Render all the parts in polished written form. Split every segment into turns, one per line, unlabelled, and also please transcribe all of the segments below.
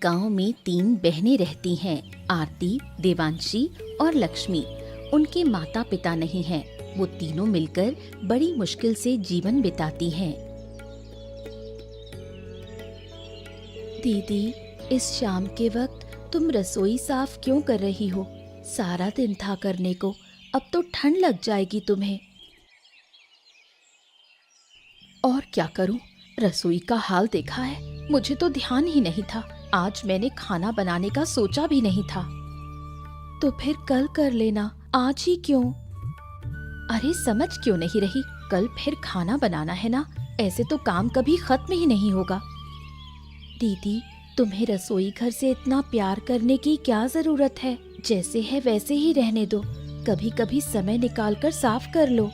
गांव में 3 बहनें रहती हैं, आरती, देवांशी और लक्ष्मी। उनके माता पिता नहीं हैं। वो तीनों मिलकर बड़ी मुश्किल से जीवन बिताती हैं। दीदी, इस शाम के वक्त तुम रसोई साफ क्यों कर रही हो? सारा दिन था करने को, अब तो ठंड लग जाएगी तुम्हें। और क्या करूं? रसोई का हाल देखा है? मुझे तो ध्यान ही नहीं था। आज मैंने खाना बनाने का सोचा भी नहीं था। तो फिर कल कर लेना, आज ही क्यों? अरे समझ क्यों नहीं रही? कल फिर खाना बनाना है ना, ऐसे तो काम कभी खत्म ही नहीं होगा। दीदी, तुम्हें रसोई घर से इतना प्यार करने की क्या जरूरत है? जैसे है वैसे ही रहने दो। कभी कभी समय निकाल कर साफ कर लो।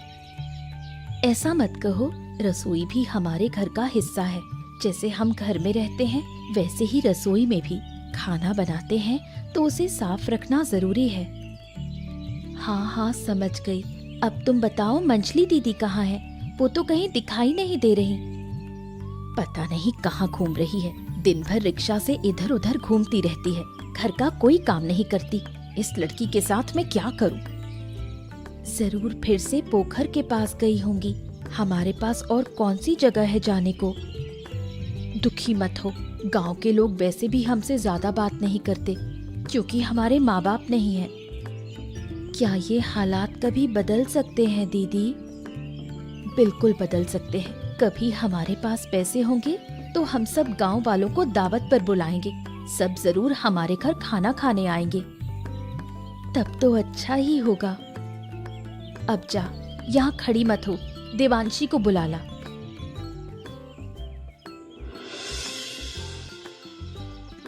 ऐसा मत कहो, रसोई भी हमारे घर का हिस्सा है। जैसे हम घर में रहते हैं वैसे ही रसोई में भी खाना बनाते हैं तो उसे साफ रखना जरूरी है। हाँ हाँ, समझ गई। अब तुम बताओ, मंजली दीदी कहाँ है? वो तो कहीं दिखाई नहीं दे रही। पता नहीं कहाँ घूम रही है। दिन भर रिक्शा से इधर उधर घूमती रहती है। घर का कोई काम नहीं करती। इस लड़की के साथ मैं क्या करूं? जरूर फिर से पोखर के पास गई होंगी। हमारे पास और कौन सी जगह है जाने को? दुखी मत हो, गांव के लोग वैसे भी हमसे ज्यादा बात नहीं करते क्योंकि हमारे माँ बाप नहीं है। क्या ये हालात कभी बदल सकते हैं दीदी? बिल्कुल बदल सकते हैं। कभी हमारे पास पैसे होंगे तो हम सब गांव वालों को दावत पर बुलाएंगे। सब जरूर हमारे घर खाना खाने आएंगे। तब तो अच्छा ही होगा। अब जा, यहाँ खड़ी मत हो, देवांशी को बुला ला।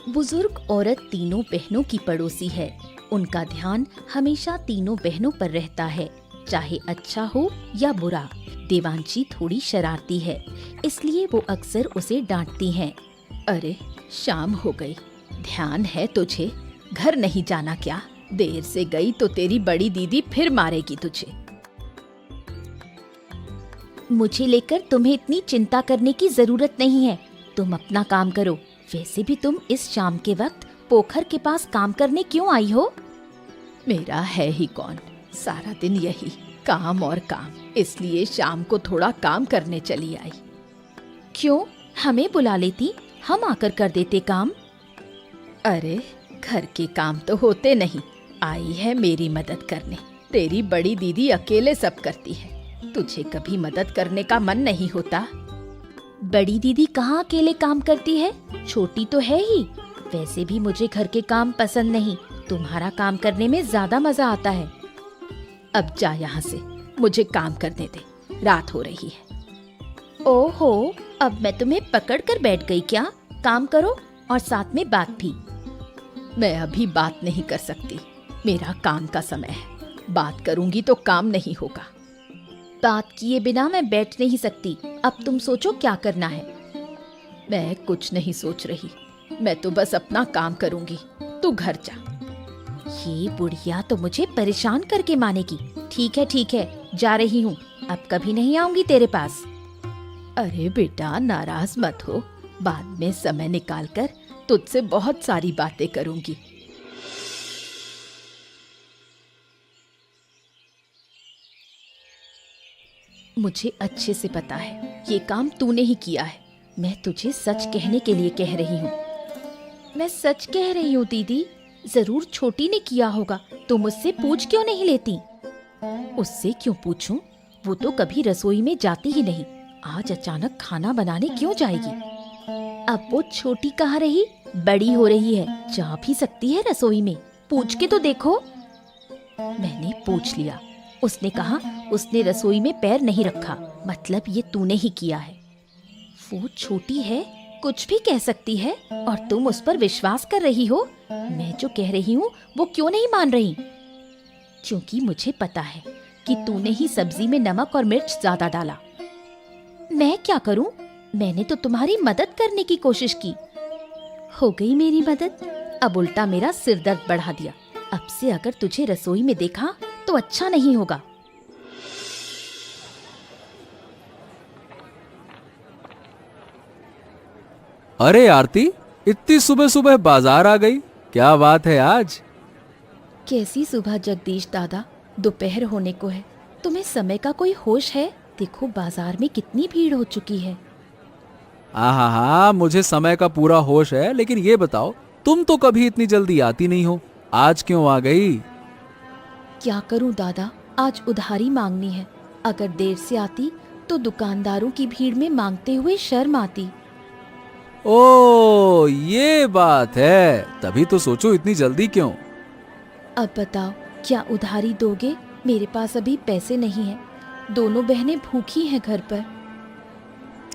बुजुर्ग औरत तीनों बहनों की पड़ोसी है। उनका ध्यान हमेशा तीनों बहनों पर रहता है, चाहे अच्छा हो या बुरा। देवांशी थोड़ी शरारती है, इसलिए वो अक्सर उसे डांटती हैं। अरे शाम हो गई, ध्यान है तुझे? घर नहीं जाना क्या? देर से गई तो तेरी बड़ी दीदी फिर मारेगी तुझे। मुझे लेकर तुम्हें इतनी चिंता करने की जरूरत नहीं है। तुम अपना काम करो। वैसे भी तुम इस शाम के वक्त पोखर के पास काम करने क्यों आई हो? मेरा है ही कौन, सारा दिन यही काम और काम, इसलिए शाम को थोड़ा काम करने चली आई। क्यों, हमें बुला लेती, हम आकर कर देते काम। अरे घर के काम तो होते नहीं, आई है मेरी मदद करने। तेरी बड़ी दीदी अकेले सब करती है, तुझे कभी मदद करने का मन नहीं होता? बड़ी दीदी कहाँ अकेले काम करती है, छोटी तो है ही। वैसे भी मुझे घर के काम पसंद नहीं, तुम्हारा काम करने में ज्यादा मजा आता है। अब जा यहाँ से, मुझे काम करने दे, रात हो रही है। ओहो, अब मैं तुम्हें पकड़ कर बैठ गई क्या? काम करो और साथ में बात भी। मैं अभी बात नहीं कर सकती, मेरा काम का समय है। बात करूंगी तो काम नहीं होगा। बात किए बिना मैं बैठ नहीं सकती। अब तुम सोचो क्या करना है। मैं कुछ नहीं सोच रही, मैं तो बस अपना काम करूंगी। तू घर जा। ये बुढ़िया तो मुझे परेशान करके मानेगी। ठीक है, जा रही हूँ, अब कभी नहीं आऊंगी तेरे पास। अरे बेटा, नाराज मत हो, बाद में समय निकाल कर तुझसे बहुत सारी बातें करूंगी। मुझे अच्छे से पता है ये काम तूने ही किया है। मैं तुझे सच कहने के लिए कह रही हूँ। मैं सच कह रही हूँ दीदी, जरूर छोटी ने किया होगा, तो मुझसे पूछ क्यों नहीं लेती? उससे क्यों पूछूं? वो तो कभी रसोई में जाती ही नहीं, आज अचानक खाना बनाने क्यों जाएगी? अब वो छोटी कहाँ रही, बड़ी हो रही है, जा भी सकती है रसोई में। पूछ के तो देखो। मैंने पूछ लिया, उसने कहा उसने रसोई में पैर नहीं रखा, मतलब ये तूने ही किया है। वो छोटी है, कुछ भी कह सकती है और तुम उस पर विश्वास कर रही हो। मैं जो कह रही हूँ वो क्यों नहीं मान रही? क्योंकि मुझे पता है कि तूने ही सब्जी में नमक और मिर्च ज्यादा डाला। मैं क्या करूं? मैंने तो तुम्हारी मदद करने की कोशिश की। हो गई मेरी मदद, अब उल्टा मेरा सिर दर्द बढ़ा दिया। अब से अगर तुझे रसोई में देखा तो अच्छा नहीं होगा।
अरे आरती, इतनी सुबह सुबह बाजार आ गई, क्या बात है आज?
कैसी सुबह जगदीश दादा, दोपहर होने को है। तुम्हें समय का कोई होश है? देखो बाजार में कितनी भीड़ हो चुकी है।
हाँ, मुझे समय का पूरा होश है, लेकिन ये बताओ, तुम तो कभी इतनी जल्दी आती नहीं हो, आज क्यों आ गई?
क्या करूं दादा, आज उधारी मांगनी है। अगर देर से आती तो दुकानदारों की भीड़ में मांगते हुए शर्म आती।
ओ, ये बात है, तभी तो सोचो इतनी जल्दी क्यों।
अब बताओ, क्या उधारी दोगे? मेरे पास अभी पैसे नहीं हैं। दोनों बहनें भूखी हैं घर पर।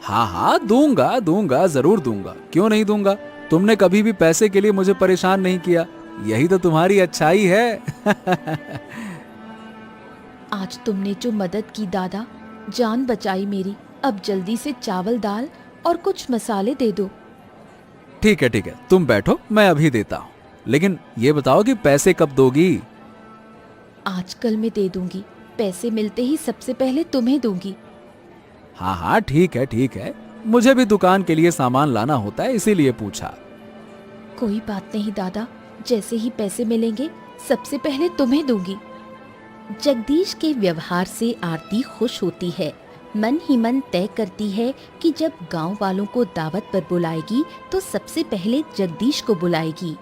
हाँ, दूंगा दूंगा, जरूर दूंगा, क्यों नहीं दूंगा। तुमने कभी भी पैसे के लिए मुझे परेशान नहीं किया, यही तो तुम्हारी अच्छाई है।
आज तुमने जो मदद की दादा, जान बचाई मेरी। अब जल्दी से चावल दाल और कुछ मसाले दे दो।
ठीक है, तुम बैठो, मैं अभी देता हूँ। लेकिन ये बताओ कि पैसे कब दोगी?
आजकल मैं दे दूंगी। पैसे मिलते ही सबसे पहले तुम्हें दूंगी।
हाँ, ठीक है, मुझे भी दुकान के लिए सामान लाना होता है, इसीलिए पूछा।
कोई बात नहीं दादा, जैसे ही पैसे मिलेंगे सबसे पहले तुम्हें दूंगी। जगदीश के व्यवहार से आरती खुश होती है। मन ही मन तय करती है कि जब गांव वालों को दावत पर बुलाएगी तो सबसे पहले जगदीश को बुलाएगी।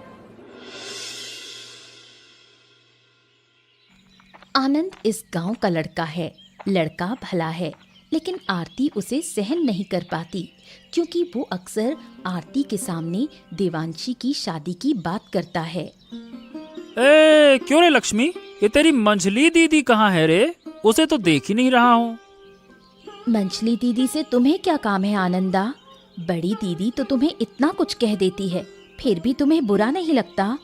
आनंद इस गांव का लड़का है। लड़का भला है, लेकिन आरती उसे सहन नहीं कर पाती, क्योंकि वो अक्सर आरती के सामने देवांशी की शादी की बात करता है।
क्यों रे लक्ष्मी, ये तेरी मंझली दीदी कहाँ है रे? उसे तो देख ही नहीं रहा हूँ।
मंझली दीदी से तुम्हें क्या काम है आनंदा? बड़ी दीदी तो तुम्हें इतना कुछ कह देती है, फिर भी तुम्हें बुरा नहीं लगता?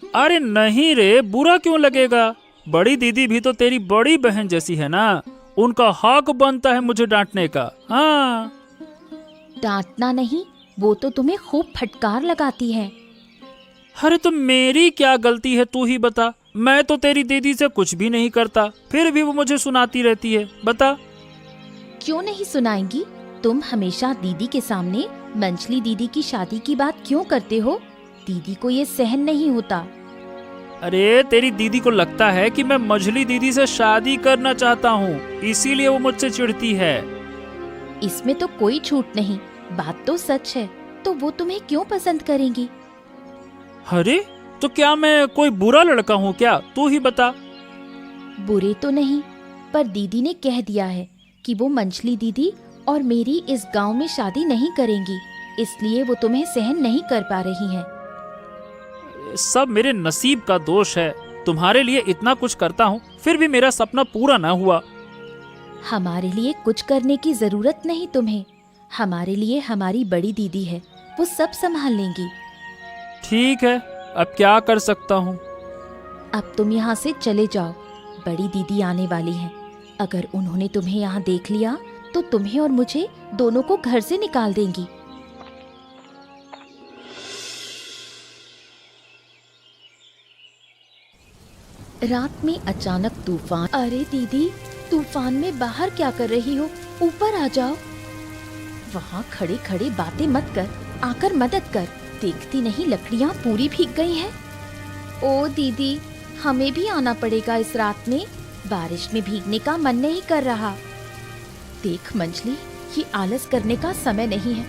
अरे नहीं रे, बुरा क्यों लगेगा? बड़ी दीदी भी तो तेरी बड़ी बहन जैसी है ना, उनका हक बनता है मुझे डांटने का। हाँ,
डांटना नहीं, वो तो तुम्हें खूब फटकार लगाती है।
अरे तो मेरी क्या गलती है, तू ही बता। मैं तो तेरी दीदी से कुछ भी नहीं करता, फिर भी वो मुझे सुनाती रहती है। बता।
क्यों नहीं सुनाएंगी? तुम हमेशा दीदी के सामने मंझली दीदी की शादी की बात क्यों करते हो? दीदी को ये सहन नहीं होता।
अरे तेरी दीदी को लगता है कि मैं मंझली दीदी से शादी करना चाहता हूँ, इसीलिए वो मुझसे चिढ़ती है।
इसमें तो कोई छूट नहीं, बात तो सच है। तो वो तुम्हें क्यों पसंद करेंगी?
अरे तो क्या मैं कोई बुरा लड़का हूँ क्या? तू ही बता।
बुरे तो नहीं, पर दीदी ने कह दिया है कि वो मंझली दीदी और मेरी इस गांव में शादी नहीं करेंगी, इसलिए वो तुम्हें सहन नहीं कर पा रही हैं।
सब मेरे नसीब का दोष है। तुम्हारे लिए इतना कुछ करता हूँ, फिर भी मेरा सपना पूरा ना हुआ।
हमारे लिए कुछ करने की जरूरत नहीं तुम्हें। हमारे लिए हमारी बड़ी दीदी है, वो सब संभाल लेंगी।
ठीक है, अब क्या कर सकता हूँ।
अब तुम यहाँ से चले जाओ। बड़ी दीदी आने वाली हैं। अगर उन्होंने तुम्हें यहाँ देख लिया तो तुम्हें और मुझे दोनों को घर से निकाल देंगी। रात में अचानक तूफान। अरे दीदी, तूफान में बाहर क्या कर रही हो? ऊपर आ जाओ। वहाँ खड़े खड़े बातें मत कर, आकर मदद कर। देखती नहीं लकड़ियाँ पूरी भीग गई हैं। ओ दीदी, हमें भी आना पड़ेगा इस रात में। बारिश में भीगने का मन नहीं कर रहा। देख मंझली, ये आलस करने का समय नहीं है।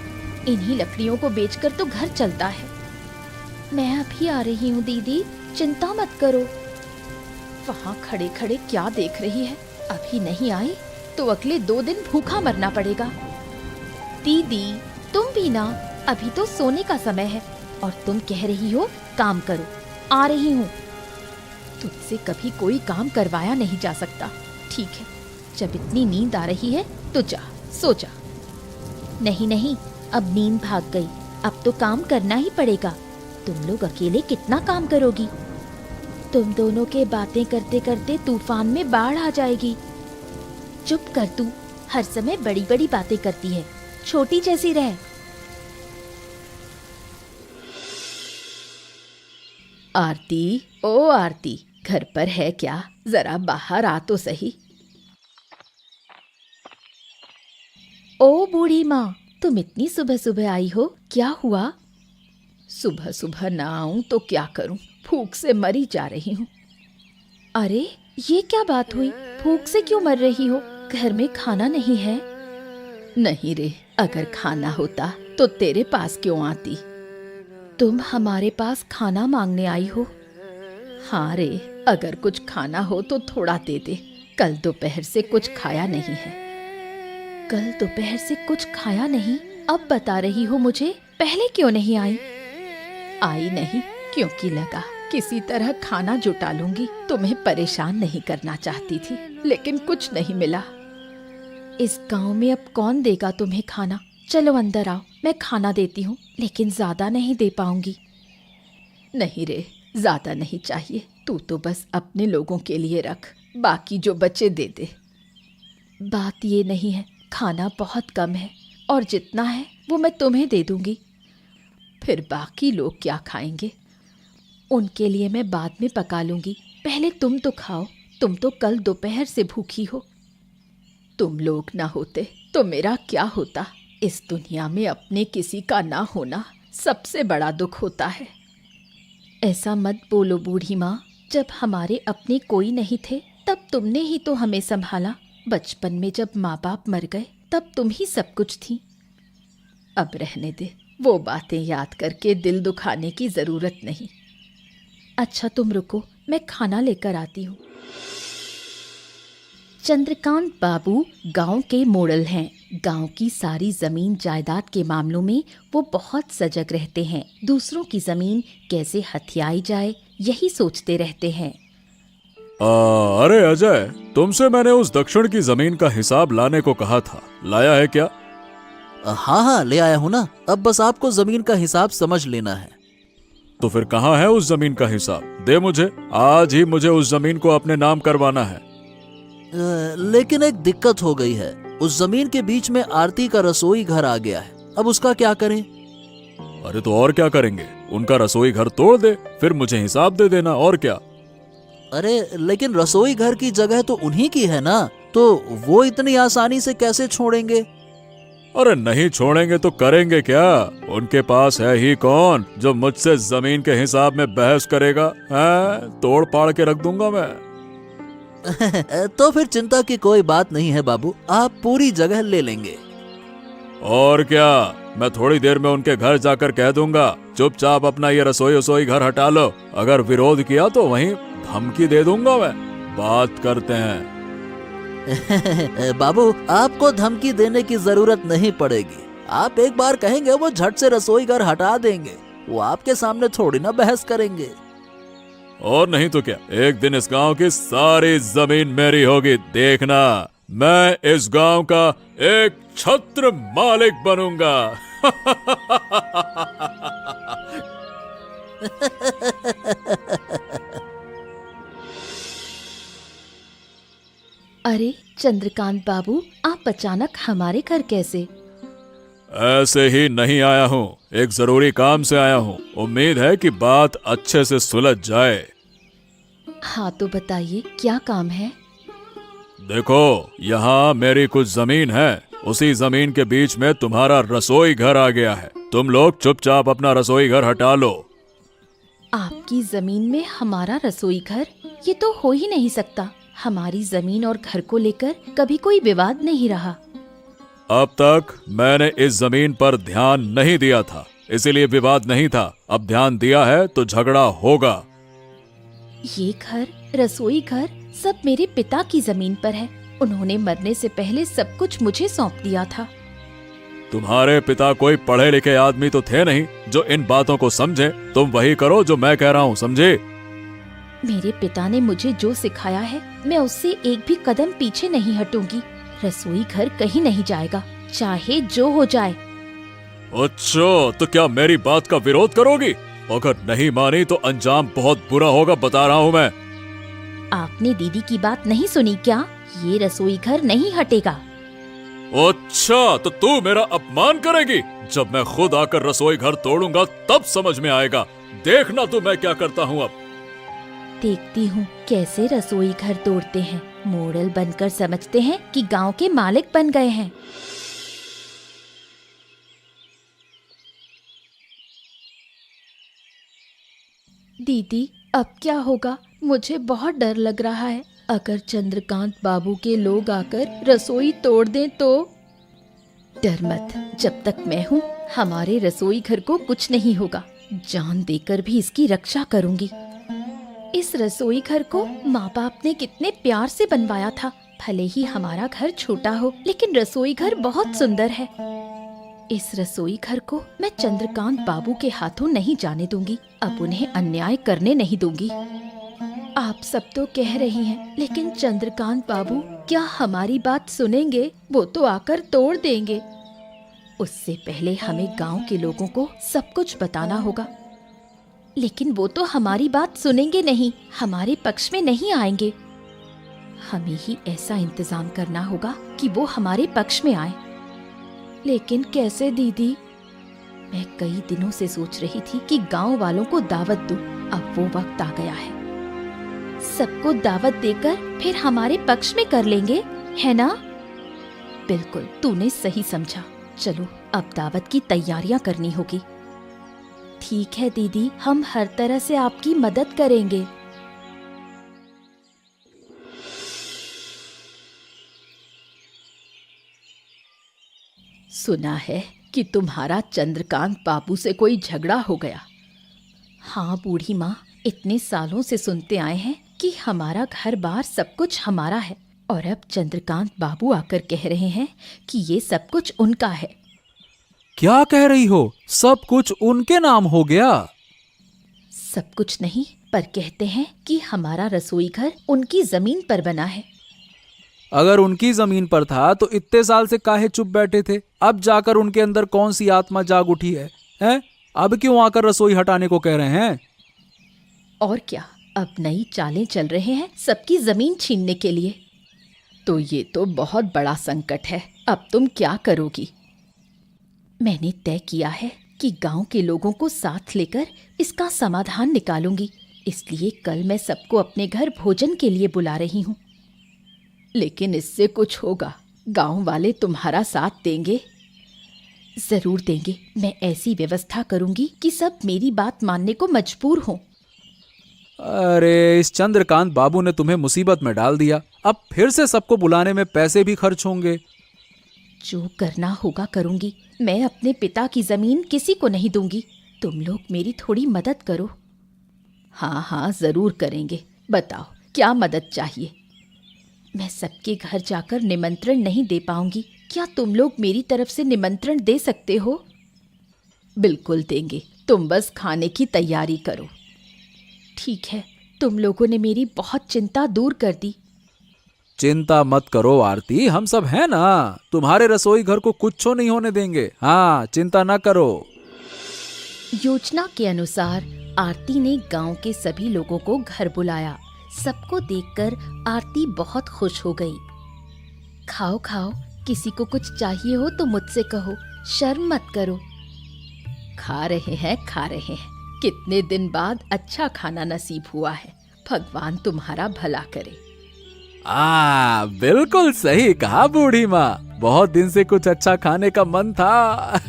इन्हीं लकड़ियों को बेचकर तो घर चलता है। मैं अभी आ रही हूँ दीदी, चिंता मत करो। वहाँ खड़े खड़े क्या देख रही है? अभी नहीं आई तो अगले 2 दिन भूखा मरना पड़ेगा। दीदी तुम भी ना, अभी तो सोने का समय है और तुम कह रही हो काम करो। आ रही हूँ। तुझसे कभी कोई काम करवाया नहीं जा सकता। ठीक है, जब इतनी नींद आ रही है तो जा, सो जा। नहीं नहीं, अब नींद भाग गई। अब तो काम करना ही पड़ेगा। तुम लोग अकेले कितना काम करोगी? तुम दोनों के बातें करते करते तूफान में बाढ़ आ जाएगी। चुप कर तू, हर समय बड़ी बड़ी बातें करती है, छोटी जैसी रह। आरती, ओ आरती, घर पर है क्या? जरा बाहर आ तो सही। ओ बूढ़ी माँ, तुम इतनी सुबह सुबह आई हो, क्या हुआ? सुबह सुबह ना आऊं तो क्या करूं, भूख से मरी जा रही हूँ। अरे ये क्या बात हुई, भूख से क्यों मर रही हो? घर में खाना नहीं है? नहीं रे, अगर खाना होता तो तेरे पास क्यों आती? तुम हमारे पास खाना मांगने आई हो? हाँ रे, अगर कुछ खाना हो तो थोड़ा दे दे, कल दोपहर से कुछ खाया नहीं है। कल दोपहर से कुछ खाया नहीं, अब बता रही हो मुझे, पहले क्यों नहीं आई? आई नहीं क्योंकि लगा किसी तरह खाना जुटा लूंगी, तुम्हें परेशान नहीं करना चाहती थी, लेकिन कुछ नहीं मिला। इस गांव में अब कौन देगा तुम्हें खाना? चलो अंदर आओ, मैं खाना देती हूँ, लेकिन ज्यादा नहीं दे पाऊंगी। नहीं रे, ज्यादा नहीं चाहिए, तू तो बस अपने लोगों के लिए रख, बाकी जो बचे दे दे। बात ये नहीं है, खाना बहुत कम है और जितना है वो मैं तुम्हें दे दूंगी। फिर बाकी लोग क्या खाएंगे? उनके लिए मैं बाद में पका लूंगी, पहले तुम तो खाओ, तुम तो कल दोपहर से भूखी हो। तुम लोग ना होते तो मेरा क्या होता? इस दुनिया में अपने किसी का ना होना सबसे बड़ा दुख होता है। ऐसा मत बोलो बूढ़ी माँ, जब हमारे अपने कोई नहीं थे तब तुमने ही तो हमें संभाला। बचपन में जब माँ बाप मर गए तब तुम ही सब कुछ थी। अब रहने दे, वो बातें याद करके दिल दुखाने की जरूरत नहीं। अच्छा तुम रुको, मैं खाना लेकर आती हूँ। चंद्रकांत बाबू गांव के मोड़ल हैं। गांव की सारी जमीन जायदाद के मामलों में वो बहुत सजग रहते हैं। दूसरों की जमीन कैसे हथियाई जाए यही सोचते रहते हैं।
अरे अजय, तुमसे मैंने उस दक्षिण की जमीन का हिसाब लाने को कहा था, लाया है क्या?
हाँ हाँ, ले आया हूँ ना। अब बस आपको जमीन का हिसाब समझ लेना है।
तो फिर कहाँ है उस जमीन का हिसाब? दे मुझे, आज ही मुझे उस जमीन को अपने नाम करवाना है।
लेकिन एक दिक्कत हो गई है, उस जमीन के बीच में आरती का रसोई घर आ गया है, अब उसका क्या करें?
अरे तो और क्या करेंगे, उनका रसोई घर तोड़ दे, फिर मुझे हिसाब दे देना, और क्या।
अरे लेकिन रसोई घर की जगह तो उन्हीं की है ना, तो वो इतनी आसानी से कैसे छोड़ेंगे?
अरे नहीं छोड़ेंगे तो करेंगे क्या? उनके पास है ही कौन जो मुझसे जमीन के हिसाब में बहस करेगा? तोड़ पाड़ के रख दूंगा मैं।
तो फिर चिंता की कोई बात नहीं है बाबू, आप पूरी जगह ले लेंगे।
और क्या, मैं थोड़ी देर में उनके घर जाकर कह दूंगा चुपचाप अपना ये रसोई घर हटा लो। अगर विरोध किया तो वहीं धमकी दे दूंगा मैं। बात करते हैं।
बाबू, आपको धमकी देने की जरूरत नहीं पड़ेगी। आप एक बार कहेंगे वो झट से रसोई घर हटा देंगे, वो आपके सामने थोड़ी ना बहस करेंगे।
और नहीं तो क्या, एक दिन इस गांव की सारी जमीन मेरी होगी, देखना। मैं इस गांव का एक छत्र मालिक बनूंगा।
अरे चंद्रकांत बाबू, आप अचानक हमारे घर कैसे?
ऐसे ही नहीं आया हूँ, एक जरूरी काम से आया हूँ। उम्मीद है कि बात अच्छे से सुलझ जाए।
हाँ तो बताइए, क्या काम है?
देखो, यहाँ मेरी कुछ जमीन है, उसी जमीन के बीच में तुम्हारा रसोई घर आ गया है। तुम लोग चुपचाप अपना रसोई घर हटा लो।
आपकी जमीन में हमारा रसोई घर? ये तो हो ही नहीं सकता। हमारी जमीन और घर को लेकर कभी कोई विवाद नहीं रहा।
अब तक मैंने इस जमीन पर ध्यान नहीं दिया था, इसीलिए विवाद नहीं था। अब ध्यान दिया है तो झगड़ा होगा।
ये घर, रसोई घर सब मेरे पिता की जमीन पर है। उन्होंने मरने से पहले सब कुछ मुझे सौंप दिया था।
तुम्हारे पिता कोई पढ़े लिखे आदमी तो थे नहीं जो इन बातों को समझे। तुम वही करो जो मैं कह रहा हूँ, समझे?
मेरे पिता ने मुझे जो सिखाया है, मैं उससे एक भी कदम पीछे नहीं हटूंगी। रसोई घर कहीं नहीं जाएगा, चाहे जो हो जाए।
अच्छा, तो क्या मेरी बात का विरोध करोगी? अगर नहीं मानी तो अंजाम बहुत बुरा होगा, बता रहा हूँ मैं।
आपने दीदी की बात नहीं सुनी क्या? ये रसोई घर नहीं हटेगा।
अच्छा, तो तू मेरा अपमान करेगी? जब मैं खुद आकर रसोई घर तोड़ूंगा तब समझ में आएगा। देखना तू मैं क्या करता हूँ अब।
देखती हूँ कैसे रसोई घर तोड़ते हैं। मॉडल बनकर समझते हैं कि गांव के मालिक बन गए हैं। दीदी अब क्या होगा? मुझे बहुत डर लग रहा है। अगर चंद्रकांत बाबू के लोग आकर रसोई तोड़ दें तो? डर मत, जब तक मैं हूँ हमारे रसोई घर को कुछ नहीं होगा। जान देकर भी इसकी रक्षा करूंगी। इस रसोई घर को माँ बाप ने कितने प्यार से बनवाया था। भले ही हमारा घर छोटा हो, लेकिन रसोई घर बहुत सुंदर है। इस रसोई घर को मैं चंद्रकांत बाबू के हाथों नहीं जाने दूंगी। अब उन्हें अन्याय करने नहीं दूंगी। आप सब तो कह रही हैं, लेकिन चंद्रकांत बाबू क्या हमारी बात सुनेंगे? वो तो आकर तोड़ देंगे। उससे पहले हमें गांव के लोगों को सब कुछ बताना होगा। लेकिन वो तो हमारी बात सुनेंगे नहीं, हमारे पक्ष में नहीं आएंगे। हमें ही ऐसा इंतजाम करना होगा कि वो हमारे पक्ष में आए। लेकिन कैसे दीदी? मैं कई दिनों से सोच रही थी कि गांव वालों को दावत दूं। अब वो वक्त आ गया है। सबको दावत देकर फिर हमारे पक्ष में कर लेंगे, है ना? बिल्कुल, तूने सही समझा। चलो अब दावत की तैयारियां करनी होगी। ठीक है दीदी, हम हर तरह से आपकी मदद करेंगे। सुना है कि तुम्हारा चंद्रकांत बाबू से कोई झगड़ा हो गया। हाँ बूढ़ी माँ, इतने सालों से सुनते आए हैं कि हमारा घर बार सब कुछ हमारा है, और अब चंद्रकांत बाबू आकर कह रहे हैं कि ये सब कुछ उनका है।
क्या कह रही हो? सब कुछ उनके नाम हो गया?
सब कुछ नहीं, पर कहते हैं कि हमारा रसोई घर उनकी जमीन पर बना है।
अगर उनकी जमीन पर था तो इतने साल से काहे चुप बैठे थे? अब जाकर उनके अंदर कौन सी आत्मा जाग उठी है, हैं? अब क्यों आकर रसोई हटाने को कह रहे हैं?
और क्या, अब नई चालें चल रहे हैं सबकी जमीन छीनने के लिए। तो ये तो बहुत बड़ा संकट है। अब तुम क्या करोगी? मैंने तय किया है कि गांव के लोगों को साथ लेकर इसका समाधान निकालूंगी। इसलिए कल मैं सबको अपने घर भोजन के लिए बुला रही हूँ। लेकिन इससे कुछ होगा? गांव वाले तुम्हारा साथ देंगे? जरूर देंगे। मैं ऐसी व्यवस्था करूंगी कि सब मेरी बात मानने को मजबूर हों।
अरे, इस चंद्रकांत बाबू ने तुम्हें मुसीबत में डाल दिया। अब फिर से सबको बुलाने में पैसे भी खर्च होंगे।
जो करना होगा करूंगी। मैं अपने पिता की जमीन किसी को नहीं दूंगी। तुम लोग मेरी थोड़ी मदद करो। हाँ हाँ, जरूर करेंगे। बताओ क्या मदद चाहिए? मैं सबके घर जाकर निमंत्रण नहीं दे पाऊंगी। क्या तुम लोग मेरी तरफ से निमंत्रण दे सकते हो? बिल्कुल देंगे, तुम बस खाने की तैयारी करो। ठीक है, तुम लोगों ने मेरी बहुत चिंता दूर कर दी।
चिंता मत करो आरती, हम सब हैं ना। तुम्हारे रसोई घर को कुछ नहीं होने देंगे। हाँ, चिंता ना करो।
योजना के अनुसार आरती ने गांव के सभी लोगों को घर बुलाया। सबको देखकर आरती बहुत खुश हो गई। खाओ खाओ, किसी को कुछ चाहिए हो तो मुझसे कहो, शर्म मत करो। खा रहे हैं, खा रहे हैं। कितने दिन बाद अच्छा खाना नसीब हुआ है। भगवान तुम्हारा भला करे।
बिल्कुल सही कहा बूढ़ी माँ। बहुत दिन से कुछ अच्छा खाने का मन था।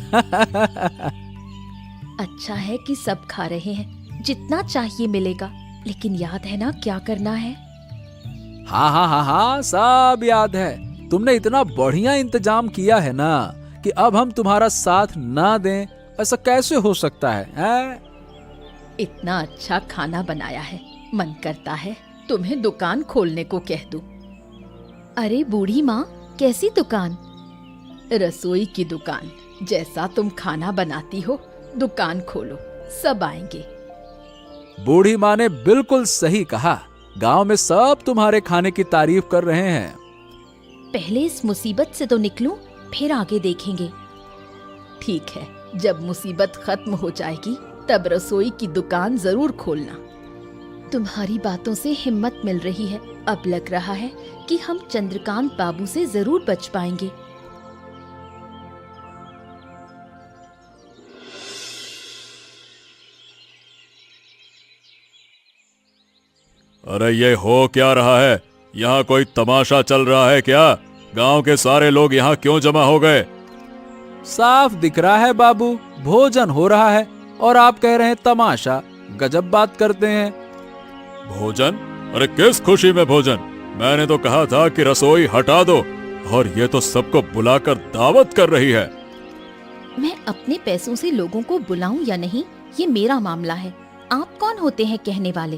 अच्छा है कि सब खा रहे हैं। जितना चाहिए मिलेगा, लेकिन याद है ना क्या करना है?
हाँ हाँ हाँ हाँ, सब याद है। तुमने इतना बढ़िया इंतजाम किया है ना कि अब हम तुम्हारा साथ ना दें, ऐसा कैसे हो सकता है?
इतना अच्छा खाना बनाया है, मन करता है तुम्हें दुकान खोलने को कह दूं। अरे बूढ़ी माँ, कैसी दुकान? रसोई की दुकान। जैसा तुम खाना बनाती हो, दुकान खोलो, सब आएंगे।
बूढ़ी माँ ने बिल्कुल सही कहा। गांव में सब तुम्हारे खाने की तारीफ कर रहे हैं।
पहले इस मुसीबत से तो निकलूं, फिर आगे देखेंगे। ठीक है, जब मुसीबत खत्म हो जाएगी तब रसोई की दुकान जरूर खोलना। तुम्हारी बातों से हिम्मत मिल रही है। अब लग रहा है कि हम चंद्रकांत बाबू से जरूर बच पाएंगे।
अरे ये हो क्या रहा है? यहाँ कोई तमाशा चल रहा है क्या? गांव के सारे लोग यहाँ क्यों जमा हो गए?
साफ दिख रहा है बाबू, भोजन हो रहा है और आप कह रहे हैं तमाशा। गजब बात करते हैं।
भोजन? अरे किस खुशी में भोजन? मैंने तो कहा था कि रसोई हटा दो, और ये तो सबको बुलाकर दावत कर रही है।
मैं अपने पैसों से लोगों को बुलाऊं या नहीं, ये मेरा मामला है। आप कौन होते हैं कहने वाले?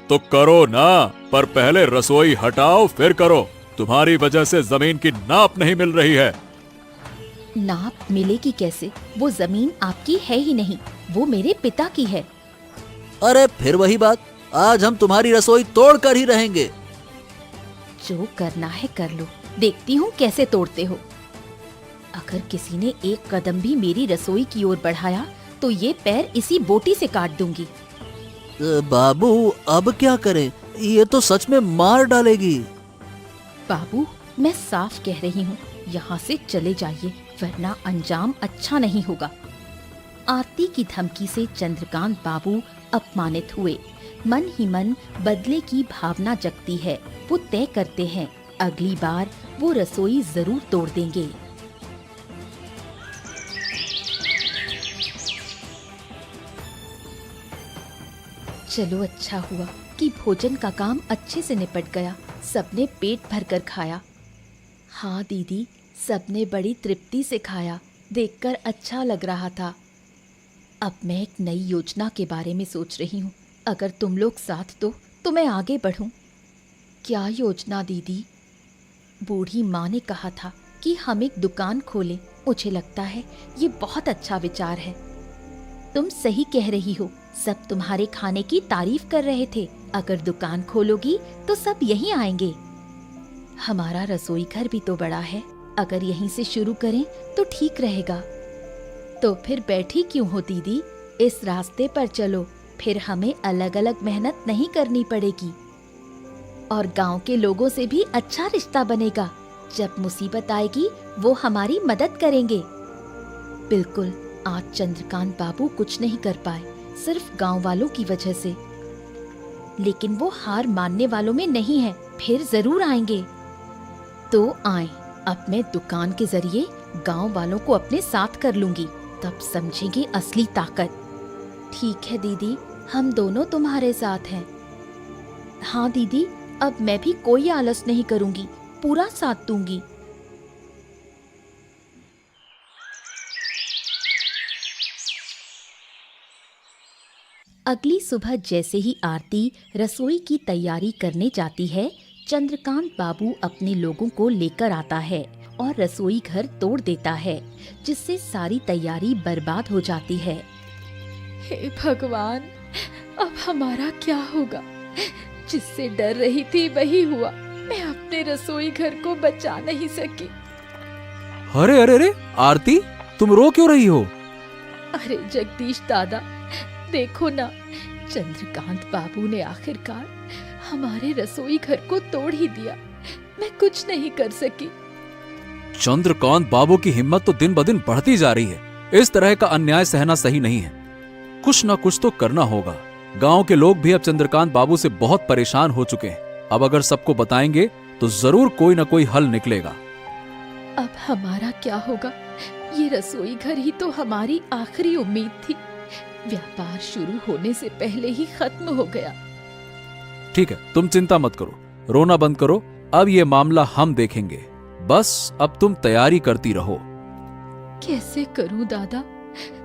तो करो ना, पर पहले रसोई हटाओ फिर करो। तुम्हारी वजह से जमीन की नाप नहीं मिल रही है।
नाप मिलेगी कैसे? वो जमीन आपकी है ही नहीं, वो मेरे पिता की है।
अरे फिर वही बात, आज हम तुम्हारी रसोई तोड़ कर ही रहेंगे।
जो करना है कर लो, देखती हूँ कैसे तोड़ते हो। अगर किसी ने एक कदम भी मेरी रसोई की ओर बढ़ाया तो ये पैर इसी बोटी से काट दूंगी।
बाबू अब क्या करें, ये तो सच में मार डालेगी।
बाबू, मैं साफ कह रही हूँ, यहाँ से चले जाइए, वरना अंजाम अच्छा नहीं होगा। आरती की धमकी से चंद्रकांत बाबू अपमानित हुए। मन ही मन बदले की भावना जगती है। वो तय करते हैं अगली बार वो रसोई जरूर तोड़ देंगे। चलो अच्छा हुआ कि भोजन का काम अच्छे से निपट गया। सबने पेट भरकर खाया। हाँ दीदी, सबने बड़ी तृप्ति से खाया, देखकर अच्छा लग रहा था। अब मैं एक नई योजना के बारे में सोच रही हूँ। अगर तुम लोग साथ दो तो मैं आगे बढ़ूँ। क्या योजना दीदी? बूढ़ी माँ ने कहा था कि हम एक दुकान खोलें। मुझे लगता है ये बहुत अच्छा विचार है। तुम सही कह रही हो, सब तुम्हारे खाने की तारीफ कर रहे थे। अगर दुकान खोलोगी तो सब यहीं आएंगे। हमारा रसोई घर भी तो बड़ा है, अगर यहीं से शुरू करें तो ठीक रहेगा। तो फिर बैठी क्यों हो दीदी, इस रास्ते पर चलो, फिर हमें अलग अलग मेहनत नहीं करनी पड़ेगी और गांव के लोगों से भी अच्छा रिश्ता बनेगा। जब मुसीबत आएगी वो हमारी मदद करेंगे। बिल्कुल, आज चंद्रकांत बाबू कुछ नहीं कर पाए, सिर्फ गांव वालों की वजह से। लेकिन वो हार मानने वालों में नहीं है, फिर जरूर आएंगे। तो आए, अब मैं दुकान के जरिए गांव वालों को अपने साथ कर लूंगी, तब समझेंगे असली ताकत। ठीक है दीदी, हम दोनों तुम्हारे साथ हैं। हाँ दीदी, अब मैं भी कोई आलस नहीं करूंगी, पूरा साथ दूंगी। अगली सुबह जैसे ही आरती रसोई की तैयारी करने जाती है, चंद्रकांत बाबू अपने लोगों को लेकर आता है और रसोई घर तोड़ देता है, जिससे सारी तैयारी बर्बाद हो जाती है। हे भगवान, अब हमारा क्या होगा? जिससे डर रही थी वही हुआ। मैं अपने रसोई घर को बचा नहीं सकी।
अरे अरे अरे आरती, तुम रो क्यों रही हो?
अरे जगदीश दादा, देखो ना, चंद्रकांत बाबू ने आखिरकार हमारे रसोई घर को तोड़ ही दिया। मैं कुछ नहीं कर सकी।
चंद्रकांत बाबू की हिम्मत तो दिन ब दिन बढ़ती जा रही है। इस तरह का अन्याय सहना सही नहीं है। कुछ न कुछ तो करना होगा। गांव के लोग भी अब चंद्रकांत बाबू से बहुत परेशान हो चुके हैं। अब अगर सबको बताएंगे तो जरूर कोई न कोई हल निकलेगा।
अब हमारा क्या होगा? ये रसोई घर ही तो हमारी आखिरी उम्मीद थी। व्यापार शुरू होने से पहले ही खत्म हो गया।
ठीक है, तुम चिंता मत करो, रोना बंद करो। अब ये मामला हम देखेंगे। बस अब तुम तैयारी करती रहो।
कैसे करूं दादा?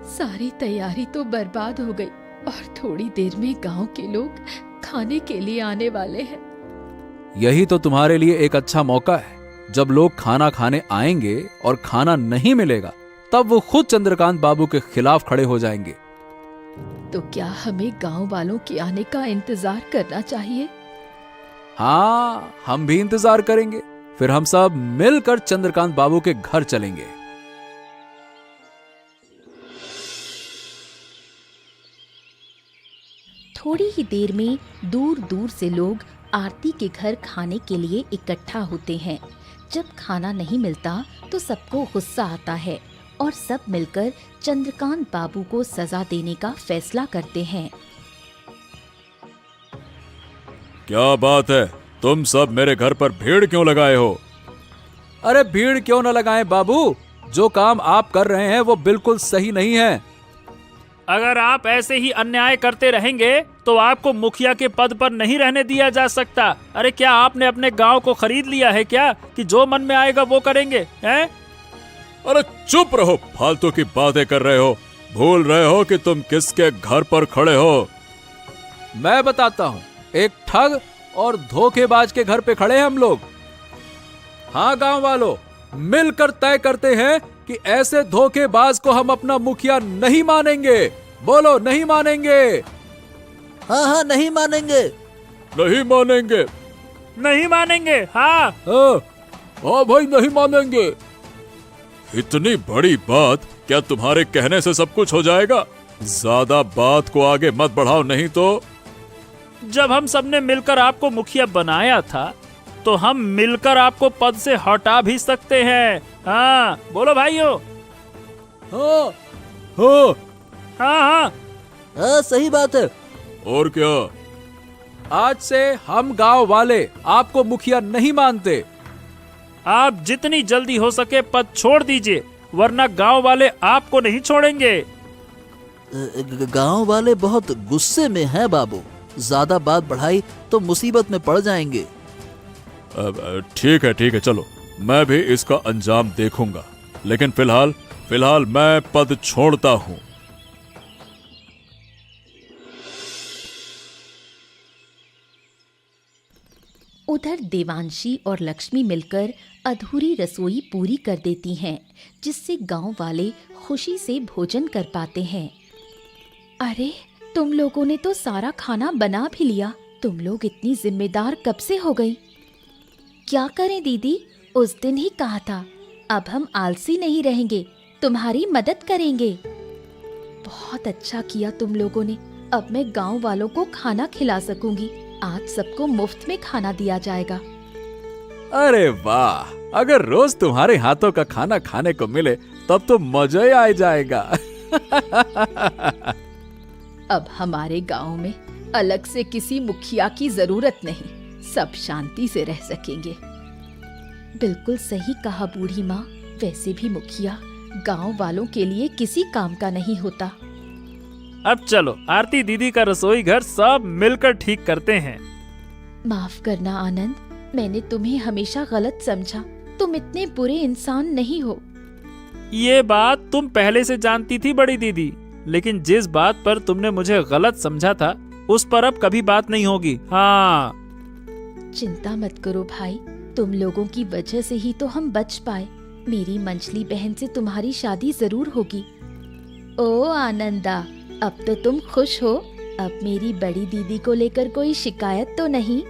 सारी तैयारी तो बर्बाद हो गई और थोड़ी देर में गांव के लोग खाने के लिए आने वाले हैं।
यही तो तुम्हारे लिए एक अच्छा मौका है। जब लोग खाना खाने आएंगे और खाना नहीं मिलेगा, तब वो खुद चंद्रकांत बाबू के खिलाफ खड़े हो जाएंगे।
तो क्या हमें गांव वालों के आने का इंतजार करना चाहिए?
हाँ, हम भी इंतजार करेंगे। फिर हम सब मिलकर चंद्रकांत बाबू के घर चलेंगे।
थोड़ी ही देर में दूर दूर से लोग आरती के घर खाने के लिए इकट्ठा होते हैं। जब खाना नहीं मिलता तो सबको गुस्सा आता है और सब मिलकर चंद्रकांत बाबू को सजा देने का फैसला करते हैं।
क्या बात है, तुम सब मेरे घर पर भीड़ क्यों लगाए हो?
अरे भीड़ क्यों न लगाएं बाबू, जो काम आप कर रहे हैं वो बिल्कुल सही नहीं है।
अगर आप ऐसे ही अन्याय करते रहेंगे तो आपको मुखिया के पद पर नहीं रहने दिया जा सकता। अरे क्या आपने अपने गांव को खरीद लिया है क्या कि जो मन में आएगा वो करेंगे, हैं?
अरे चुप रहो, फालतू की बातें कर रहे हो। भूल रहे हो कि तुम किसके घर पर खड़े हो।
मैं बताता हूँ, एक ठग और धोखेबाज के घर पे खड़े हैं हम लोग। हाँ गांव वालों, मिलकर तय करते हैं कि ऐसे धोखेबाज को हम अपना मुखिया नहीं मानेंगे। बोलो, नहीं मानेंगे?
हाँ हाँ, नहीं मानेंगे।
नहीं मानेंगे।
नहीं मानेंगे, हाँ।
हाँ भाई, नहीं मानेंगे। इतनी बड़ी बात, क्या तुम्हारे कहने से सब कुछ हो जाएगा? ज्यादा बात को आगे मत बढ़ाओ, नहीं तो।
जब हम सबने मिलकर आपको मुखिया बनाया था तो हम मिलकर आपको पद से हटा भी सकते हैं। हाँ बोलो भाइयों।
हाँ हाँ
हाँ हाँ
हाँ, सही बात है।
और क्या?
आज से हम गांव वाले आपको मुखिया नहीं मानते।
आप जितनी जल्दी हो सके पद छोड़ दीजिए, वरना गांव वाले आपको नहीं छोड़ेंगे।
गांव वाले बहुत गुस्से में हैं बाबू, ज्यादा बात बढ़ाई तो मुसीबत में पड़ जाएंगे।
ठीक है, चलो, मैं भी इसका अंजाम देखूंगा। लेकिन फिलहाल मैं पद छोड़ता हूँ।
उधर देवांशी और लक्ष्मी मिलकर अधूरी रसोई पूरी कर देती हैं, जिससे गांव वाले खुशी से भोजन कर पाते हैं। अरे, तुम लोगों ने तो सारा खाना बना भी लिया। तुम लोग इतनी जिम्मेदार कब से हो गई? क्या करें दीदी, उस दिन ही कहा था, अब हम आलसी नहीं रहेंगे, तुम्हारी मदद करेंगे। बहुत अच्छा किया तुम लोगों ने। अब मैं गांव वालों को खाना खिला सकूंगी। आज सबको मुफ्त में खाना दिया जाएगा।
अरे वाह, अगर रोज तुम्हारे हाथों का खाना खाने को मिले तब तो मजा ही आ जाएगा।
अब हमारे गांव में अलग से किसी मुखिया की जरूरत नहीं, सब शांति से रह सकेंगे। बिल्कुल सही कहा बूढ़ी माँ। वैसे भी मुखिया गांव वालों के लिए किसी काम का नहीं होता।
अब चलो आरती दीदी का रसोई घर सब मिलकर ठीक करते हैं।
माफ करना आनंद, मैंने तुम्हें हमेशा गलत समझा। तुम इतने बुरे इंसान नहीं हो।
ये बात तुम पहले से जानती थी बड़ी दीदी, लेकिन जिस बात पर तुमने मुझे गलत समझा था उस पर अब कभी बात नहीं होगी। हाँ,
चिंता मत करो भाई, तुम लोगों की वजह से ही तो हम बच पाए। मेरी मंझली बहन से तुम्हारी शादी जरूर होगी। ओ आनंदा, अब तो तुम खुश हो। अब मेरी बड़ी दीदी को लेकर कोई शिकायत तो नहीं?